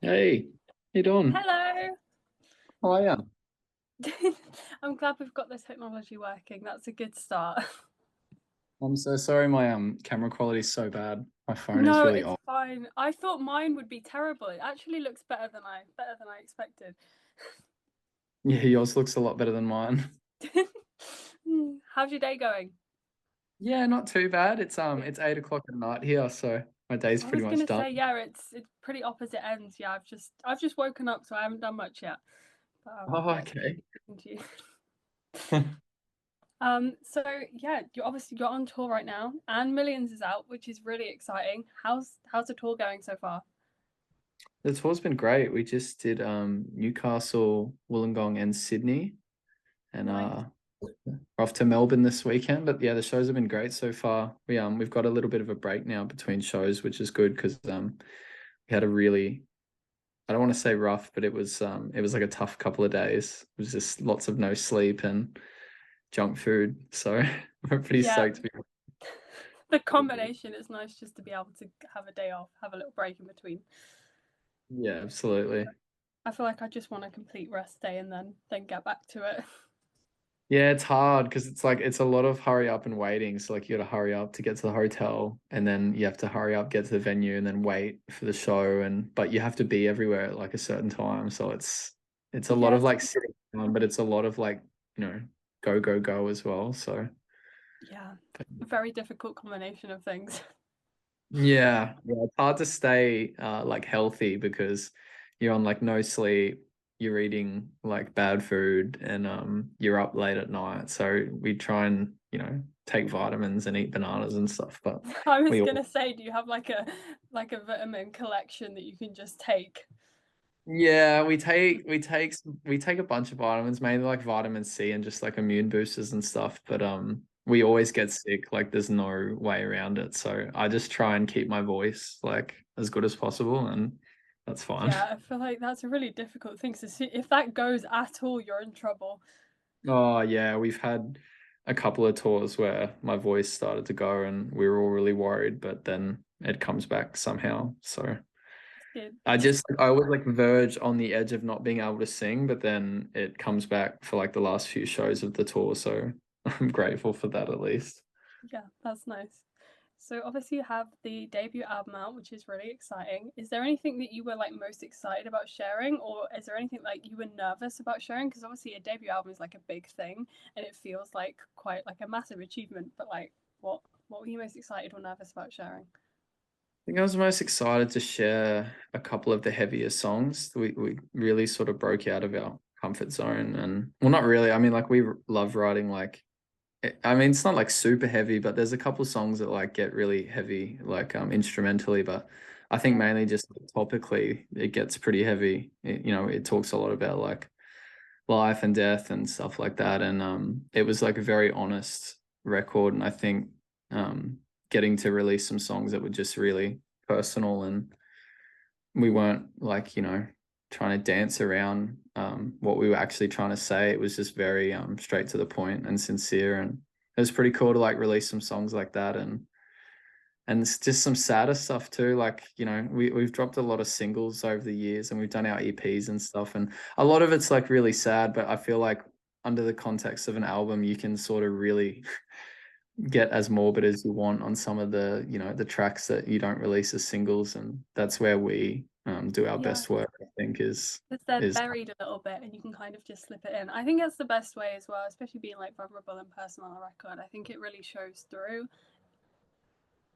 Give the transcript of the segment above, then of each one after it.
Hey, how you doing? Hello. How are ya? I'm glad we've got the technology working. That's a good start. I'm so sorry my camera quality is so bad. My phone is No, really it's old. fine. I thought mine would be terrible. It actually looks better than I expected. Yeah, yours looks a lot better than mine. How's your day going? Yeah, not too bad. It's Good. it's 8 o'clock at night here, so my day's I pretty was much gonna done. say, yeah, it's pretty opposite ends. Yeah, I've just woken up, so I haven't done much yet. But Oh, yeah, okay. thank you. So yeah, you're on tour right now, and Millions is out, which is really exciting. How's the tour going so far? The tour's been great. We just did Newcastle, Wollongong, and Sydney, and Nice. we're off to Melbourne this weekend. But yeah, the shows have been great so far. We've got a little bit of a break now between shows, which is good because we had a really, I don't want to say rough, but it was like a tough couple of days. It was just lots of no sleep and junk food. So we're pretty Yeah, stoked to be. the combination is nice just to be able to have a day off, have a little break in between. Yeah, absolutely. I feel like I just want a complete rest day and then get back to it. Yeah, it's hard because it's like it's a lot of hurry up and waiting. So like you got to hurry up to get to the hotel, and then you have to hurry up, get to the venue, and then wait for the show. And but you have to be everywhere at like a certain time. So it's a lot of Yes, like sitting down, but it's a lot of like, go, go, go as well. So yeah, very difficult combination of things. yeah, it's hard to stay like healthy because you're on like no sleep, you're eating like bad food, and you're up late at night. So we try and, take vitamins and eat bananas and stuff, but I was we gonna all say, do you have like a vitamin collection that you can just take? yeah, we take a bunch of vitamins, mainly like vitamin C and just like immune boosters and stuff, but we always get sick, like there's no way around it. So I just try and keep my voice like as good as possible, and that's fine. Yeah, I feel like that's a really difficult thing to see. If that goes at all, you're in trouble. Oh yeah, we've had a couple of tours where my voice started to go and we were all really worried, but then it comes back somehow. So It's good. I was like verge on the edge of not being able to sing, but then it comes back for like the last few shows of the tour. So I'm grateful for that at least. Yeah, that's nice. So obviously you have the debut album out, which is really exciting. Is there anything that you were like most excited about sharing, or is there anything like you were nervous about sharing? Because obviously a debut album is like a big thing, and it feels like quite like a massive achievement. But like, what were you most excited or nervous about sharing? I think I was most excited to share a couple of the heavier songs. We really sort of broke out of our comfort zone, and well, not really. I mean, like we love writing like I mean, it's not like super heavy, but there's a couple songs that like get really heavy, like instrumentally. But I think Yeah, mainly just topically, it gets pretty heavy. It talks a lot about like life and death and stuff like that. And it was like a very honest record. And I think getting to release some songs that were just really personal, and we weren't like, trying to dance around what we were actually trying to say. It was just very straight to the point and sincere, and it was pretty cool to like release some songs like that, and it's just some sadder stuff too. Like, we've dropped a lot of singles over the years, and we've done our EPs and stuff, and a lot of it's like really sad, but I feel like under the context of an album you can sort of really get as morbid as you want on some of the tracks that you don't release as singles, and that's where we do our yeah. best work, I think, Because they're is buried a little bit, and you can kind of just slip it in. I think that's the best way as well, especially being like vulnerable and personal on a record. I think it really shows through.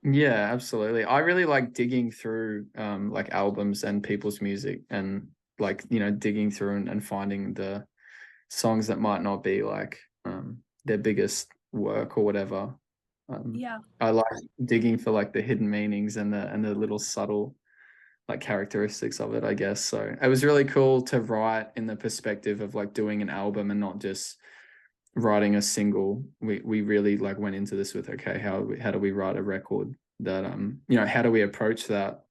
yeah, absolutely. I really like digging through like albums and people's music, and like, digging through and finding the songs that might not be like their biggest work or whatever. Yeah. I like digging for like the hidden meanings and the little subtle like characteristics of it, I guess. So it was really cool to write in the perspective of like doing an album and not just writing a single. We really like went into this with, okay, how do we write a record that how do we approach that?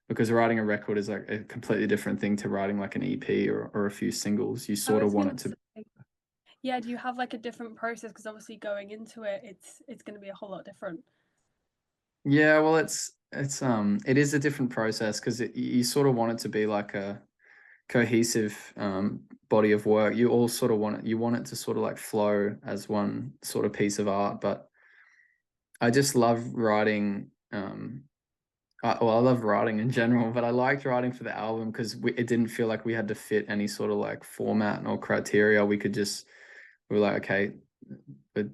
Because writing a record is like a completely different thing to writing like an EP or a few singles. You I sort of was want gonna it to. say, yeah, do you have like a different process? Because obviously going into it, it's going to be a whole lot different. Yeah, well, it is a different process because you sort of want it to be like a cohesive body of work. You all sort of want it to sort of like flow as one sort of piece of art. But I just love writing. I love writing in general, but I liked writing for the album because it didn't feel like we had to fit any sort of like format or criteria. We were like, okay, but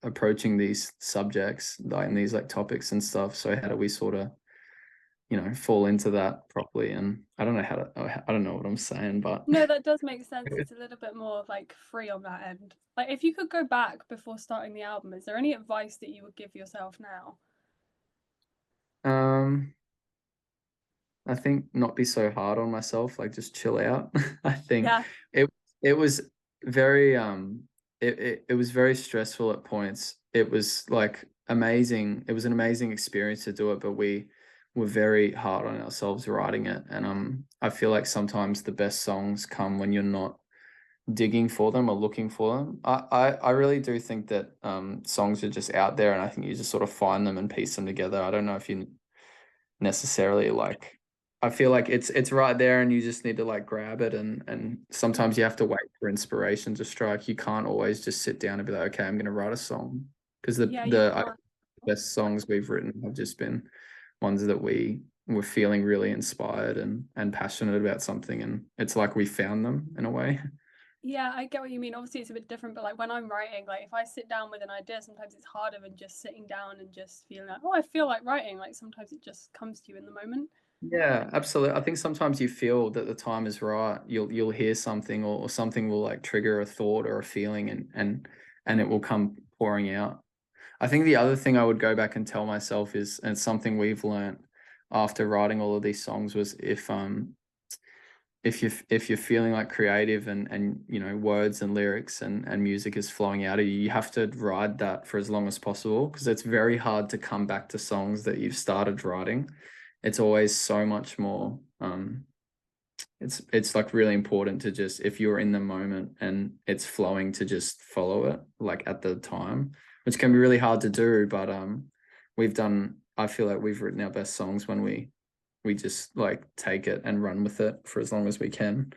approaching these subjects like and these like topics and stuff. So how do we sort of fall into that properly? And I don't know what I'm saying, but No, that does make sense. It's a little bit more like free on that end. Like, if you could go back before starting the album, is there any advice that you would give yourself now? um, I think not be so hard on myself, like just chill out. I think Yeah, it it was very it was very stressful at points. It was like amazing. It was an amazing experience to do it, but we were very hard on ourselves writing it. And I feel like sometimes the best songs come when you're not digging for them or looking for them. I really do think that songs are just out there, and I think you just sort of find them and piece them together. I don't know if you necessarily like, I feel like it's right there and you just need to like grab it, and sometimes you have to wait for inspiration to strike. You can't always just sit down and be like, okay, I'm gonna write a song. Because yeah, you the can't. best songs we've written have just been ones that we were feeling really inspired and passionate about something, and it's like we found them in a way. Yeah, I get what you mean. Obviously, it's a bit different, but like when I'm writing, like if I sit down with an idea, sometimes it's harder than just sitting down and just feeling like, oh, I feel like writing. Like sometimes it just comes to you in the moment. Yeah, absolutely. I think sometimes you feel that the time is right. You'll hear something, or something will like trigger a thought or a feeling, and it will come pouring out. I think the other thing I would go back and tell myself is, and it's something we've learned after writing all of these songs, was if you're feeling like creative, and words and lyrics and music is flowing out of you, you have to ride that for as long as possible, because it's very hard to come back to songs that you've started writing. It's always so much more it's like really important to just, if you're in the moment and it's flowing, to just follow it like at the time, which can be really hard to do. But I feel like we've written our best songs when we just like take it and run with it for as long as we can.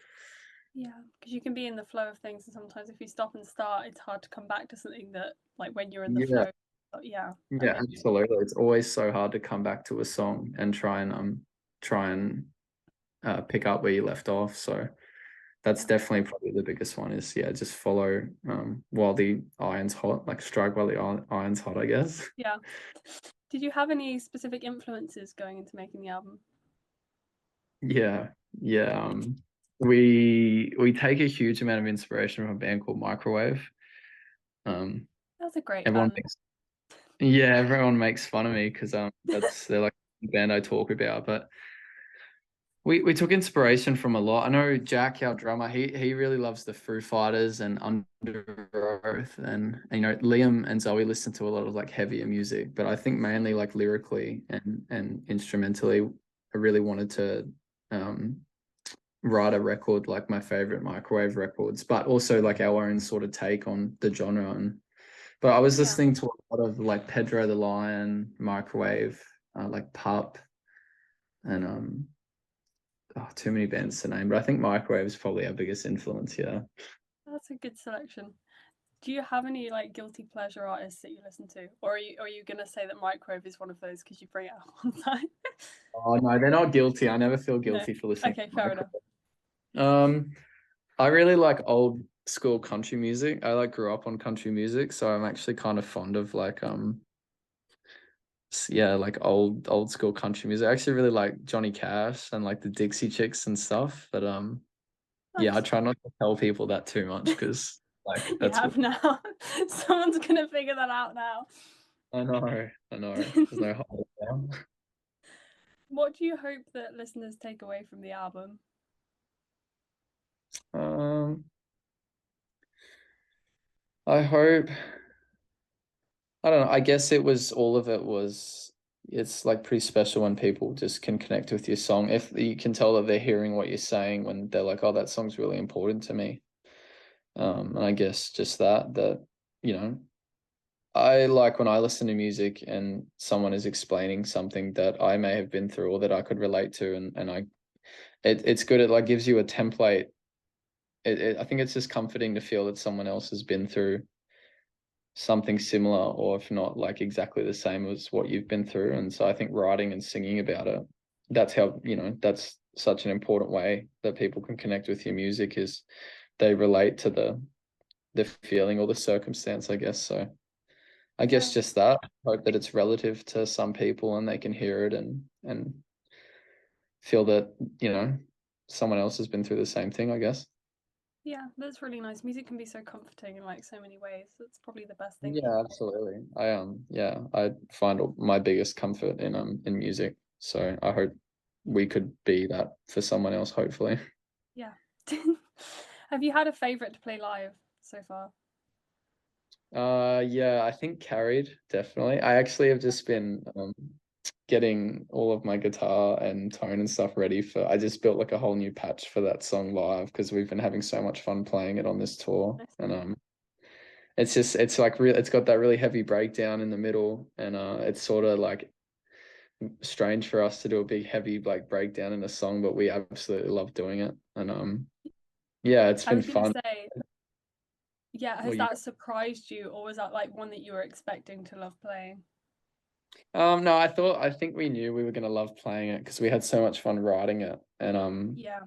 Yeah, because you can be in the flow of things, and sometimes if you stop and start, it's hard to come back to something that, like, when you're in the Yeah, flow. But yeah, I yeah, get you. absolutely. It's always so hard to come back to a song and try and pick up where you left off. So that's Yeah, definitely probably the biggest one, is yeah, just follow while the iron's hot, like strike while the iron's hot, I guess. yeah. Did you have any specific influences going into making the album? Yeah, yeah. We take a huge amount of inspiration from a band called Microwave. Um, That's a great everyone band. makes Yeah, everyone makes fun of me because they're like the band I talk about. But we took inspiration from a lot. I know Jack, our drummer, he really loves the Foo Fighters and Under Oath, and Liam and Zoe listen to a lot of like heavier music. But I think mainly like lyrically and instrumentally, I really wanted to um write a record like my favorite Microwave records, but also like our own sort of take on the genre. But I was Yeah, listening to a lot of like Pedro the Lion, Microwave, like Pup, and too many bands to name. But I think Microwave is probably our biggest influence. Yeah. that's a good selection. Do you have any like guilty pleasure artists that you listen to, or are you gonna say that Microwave is one of those because you bring it up all the time? Oh no, they're not guilty. I never feel No. guilty for listening Okay, to fair enough. Microwave. Um, I really like old school country music. I like grew up on country music, so I'm actually kind of fond of like yeah, like old school country music. I actually really like Johnny Cash and like the Dixie Chicks and stuff. But yeah, I Nice. try not to tell people that too much, because like You that's have now. Someone's gonna figure that out now. I know. There's no hiding now. What do you hope that listeners take away from the album? Um, I hope, I don't know. I guess it was all of it was, it's like pretty special when people just can connect with your song. If you can tell that they're hearing what you're saying when they're like, oh, that song's really important to me. And I guess just that, you know, I like when I listen to music and someone is explaining something that I may have been through or that I could relate to, and it's good. It like gives you a template. I think it's just comforting to feel that someone else has been through something similar, or if not like exactly the same as what you've been through. And so I think writing and singing about it, that's how, that's such an important way that people can connect with your music, is they relate to the feeling or the circumstance, I guess. So I guess Yeah. just that. Hope that it's relative to some people and they can hear it and feel that, someone else has been through the same thing, I guess. Yeah, that's really nice. Music can be so comforting in like so many ways. That's probably the best thing. Yeah, absolutely. I find my biggest comfort in music. So I hope we could be that for someone else, hopefully. Yeah. Have you had a favorite to play live so far? Yeah, I think Carried, definitely. I actually have just been getting all of my guitar and tone and stuff ready for. I just built like a whole new patch for that song live because we've been having so much fun playing it on this tour. Nice. And it's like real, it's got that really heavy breakdown in the middle, and it's sort of like strange for us to do a big heavy like breakdown in a song, but we absolutely love doing it. And yeah, it's I been was gonna fun. say, yeah, has Well, you that surprised you, or was that like one that you were expecting to love playing? no, I think we knew we were gonna love playing it because we had so much fun writing it. And Yeah,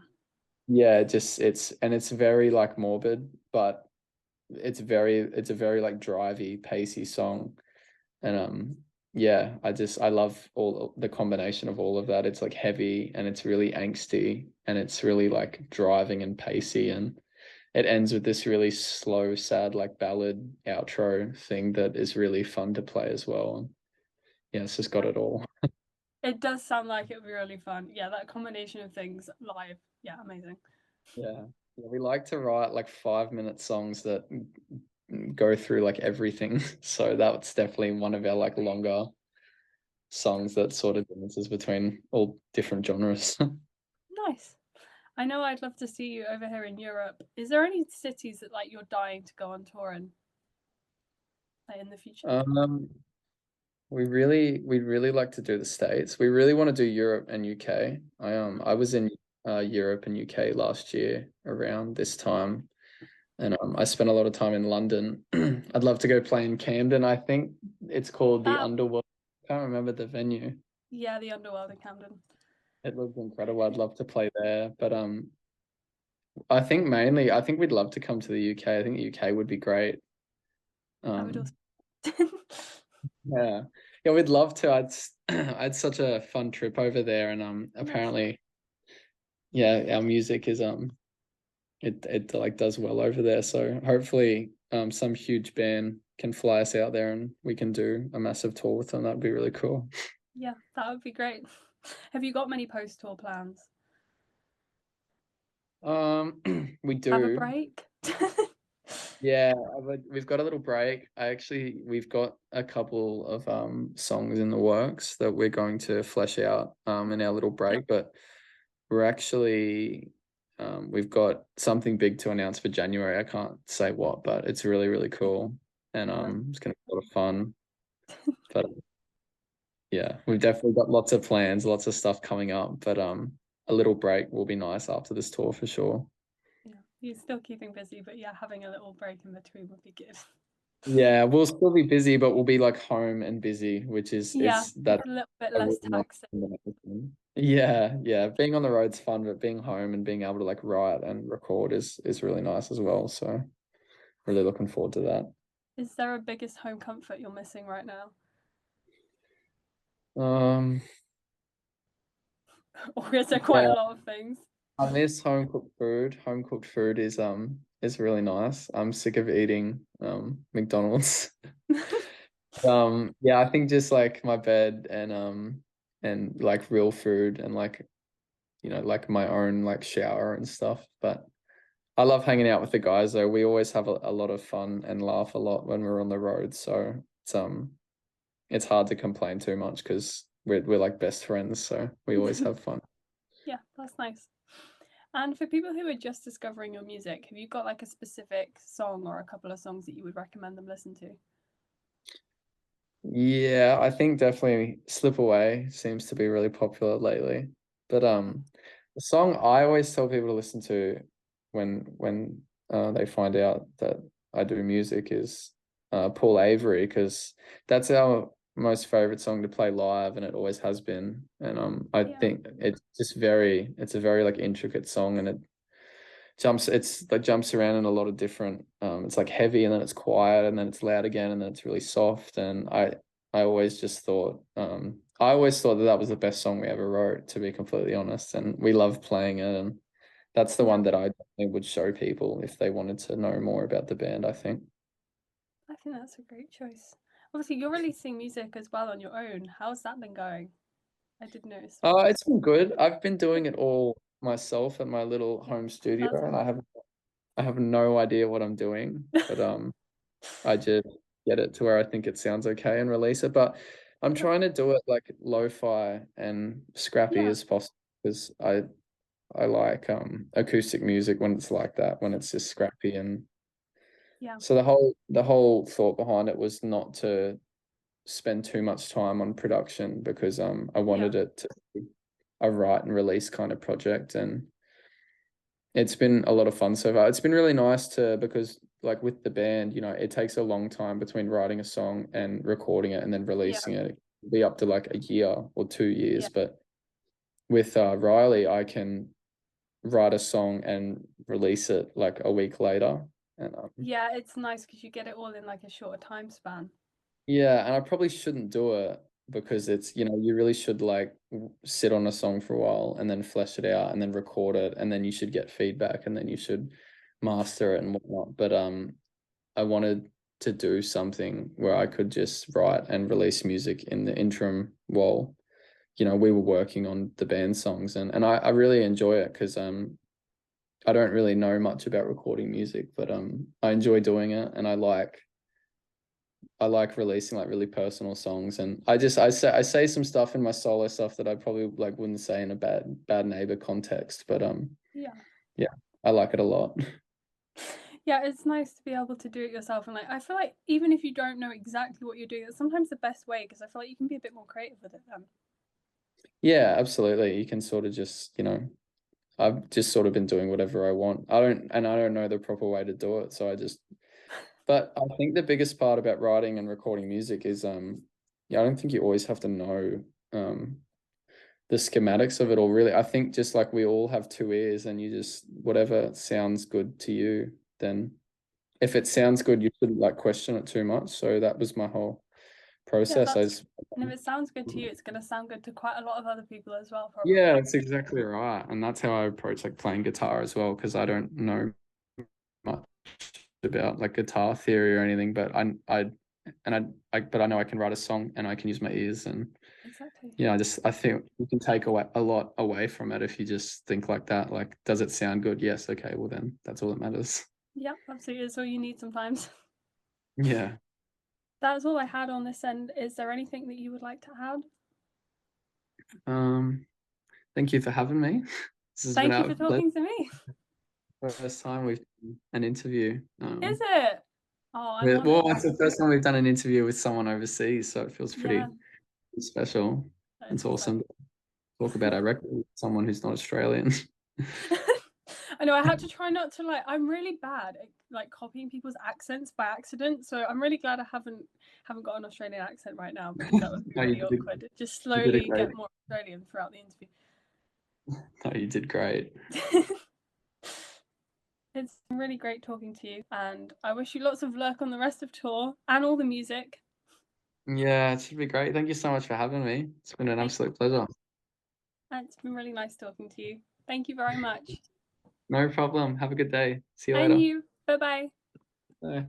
yeah, it's very like morbid, but it's a very like drivey, pacey song. And yeah, I love all the combination of all of that. It's like heavy and it's really angsty and it's really like driving and pacey, and it ends with this really slow, sad like ballad outro thing that is really fun to play as well. And yeah, it's just got yeah. it all. It does sound like it would be really fun. Yeah, that combination of things live. Yeah, amazing. Yeah. Yeah, we like to write like 5 minute songs that go through like everything. So that's definitely one of our like longer songs that sort of dances between all different genres. Nice. I know I'd love to see you over here in Europe. Is there any cities that like you're dying to go on tour in, like in the future? Um, we'd really like to do the States. We really want to do Europe and UK. I was in Europe and UK last year around this time, and I spent a lot of time in London. I'd love to go play in Camden. I think it's called the That Underworld. I can't remember the venue. yeah, the Underworld in Camden. It looks incredible. I'd love to play there, but I think mainly I think we'd love to come to the UK. I think the UK would be great. I would also. Um, yeah, yeah, we'd love to. I had such a fun trip over there, and Nice. apparently, yeah, our music is it like does well over there. So hopefully, some huge band can fly us out there, and we can do a massive tour with them. That'd be really cool. Yeah, that would be great. Have you got many post tour plans? We Have a do. break? Yeah, we've got a little break. We've got a couple of songs in the works that we're going to flesh out in our little break, but we're actually we've got something big to announce for January. I can't say what, but it's really, really cool. And Nice. it's gonna be a lot of fun. But yeah, we've definitely got lots of plans, lots of stuff coming up, but a little break will be nice after this tour for sure. Yeah, you're still keeping busy, but yeah, having a little break in between would be good. Yeah, we'll still be busy, but we'll be like home and busy, which is Yeah, it's that a little bit a less really nice taxing. combination. Yeah, yeah. Being on the road's fun, but being home and being able to like write and record is really nice as well. So really looking forward to that. Is there a biggest home comfort you're missing right now? Um, Or is there quite a yeah, lot of things? I miss home cooked food. Home cooked food is really nice. I'm sick of eating McDonald's. Yeah, I think just like my bed and like real food and like like my own like shower and stuff. But I love hanging out with the guys though. We always have a lot of fun and laugh a lot when we're on the road. So it's hard to complain too much because we're like best friends. So we always have fun. Yeah, that's nice. And for people who are just discovering your music, have you got like a specific song or a couple of songs that you would recommend them listen to? Yeah, I think definitely Slip Away seems to be really popular lately. But the song I always tell people to listen to when they find out that I do music is Paul Avery, because that's our most favorite song to play live and it always has been. And I Yeah, think it's a very like intricate song, and it's like jumps around in a lot of different it's like heavy and then it's quiet and then it's loud again and then it's really soft, and I always just thought I always thought that that was the best song we ever wrote, to be completely honest, and we love playing it, and that's the yeah. one that I definitely would show people if they wanted to know more about the band, I think. I think that's a great choice. Obviously, you're releasing music as well on your own. How's that been going? I did notice. It's been good. I've been doing it all myself at my little Yeah, home studio, that's and hard. I have no idea what I'm doing, but I just get it to where I think it sounds okay and release it. But I'm Yeah, trying to do it like lo-fi and scrappy yeah, as possible, because I like acoustic music when it's like that, when it's just scrappy. And yeah, so the whole thought behind it was not to spend too much time on production, because I yeah, wanted it to be a write and release kind of project, and it's been a lot of fun so far. It's been really nice to, because like with the band, you know, it takes a long time between writing a song and recording it and then yeah, releasing it. It can be up to like a year or 2 years. yeah. But with Riley, I can write a song and release it like a week later. And Yeah, it's nice because you get it all in like a shorter time span. yeah, and I probably shouldn't do it, because it's, you know, you really should like sit on a song for a while and then flesh it out and then record it, and then you should get feedback and then you should master it and whatnot. But I wanted to do something where I could just write and release music in the interim while, you know, we were working on the band songs, and I really enjoy it, because I don't really know much about recording music, but I enjoy doing it, and I like releasing like really personal songs, and I say some stuff in my solo stuff that I probably like wouldn't say in a bad neighbor context, but Yeah. yeah, I like it a lot. Yeah, it's nice to be able to do it yourself. And like, I feel like even if you don't know exactly what you're doing, it's sometimes the best way because I feel like you can be a bit more creative with it then. Yeah, absolutely. You can sort of just, you know, I've just sort of been doing whatever I want. I don't know the proper way to do it, so I just. But I think the biggest part about writing and recording music is, yeah, I don't think you always have to know the schematics of it all. Really, I think just like we all have two ears, and you just whatever sounds good to you, then if it sounds good, you shouldn't like question it too much. So that was my whole Yeah, process. that's and if it sounds good to you, it's gonna sound good to quite a lot of other people as well, Yeah, probably. that's exactly right. And that's how I approach like playing guitar as well, because I don't know much about like guitar theory or anything, but but I know I can write a song and I can use my ears, and Exactly. yeah, I think you can take away a lot away from it if you just think like that. Like, does it sound good? Yes, okay, well then that's all that matters. Yeah, absolutely. It's all you need sometimes. Yeah. That's all I had on this end. Is there anything that you would like to add? Um, thank you for having me. This has been Thank you for our talking to me. first time we've done an interview. Is it? Oh, I'm Well, honoured. it's the first time we've done an interview with someone overseas, so it feels Yeah, pretty special. that is It's awesome exciting. to talk about our record with someone who's not Australian. I know I had to try not to like. I'm really bad at like copying people's accents by accident, so I'm really glad I haven't got an Australian accent right now because that would be No, really awkward. Just you did a slowly great, get more Australian throughout the interview. no, you did great. It's been really great talking to you, and I wish you lots of luck on the rest of tour and all the music. Yeah, it should be great. Thank you so much for having me. It's been an Thank, absolute pleasure. and it's been really nice talking to you. Thank you very much. No problem. Have a good day. See you And later. you. Bye bye. Bye.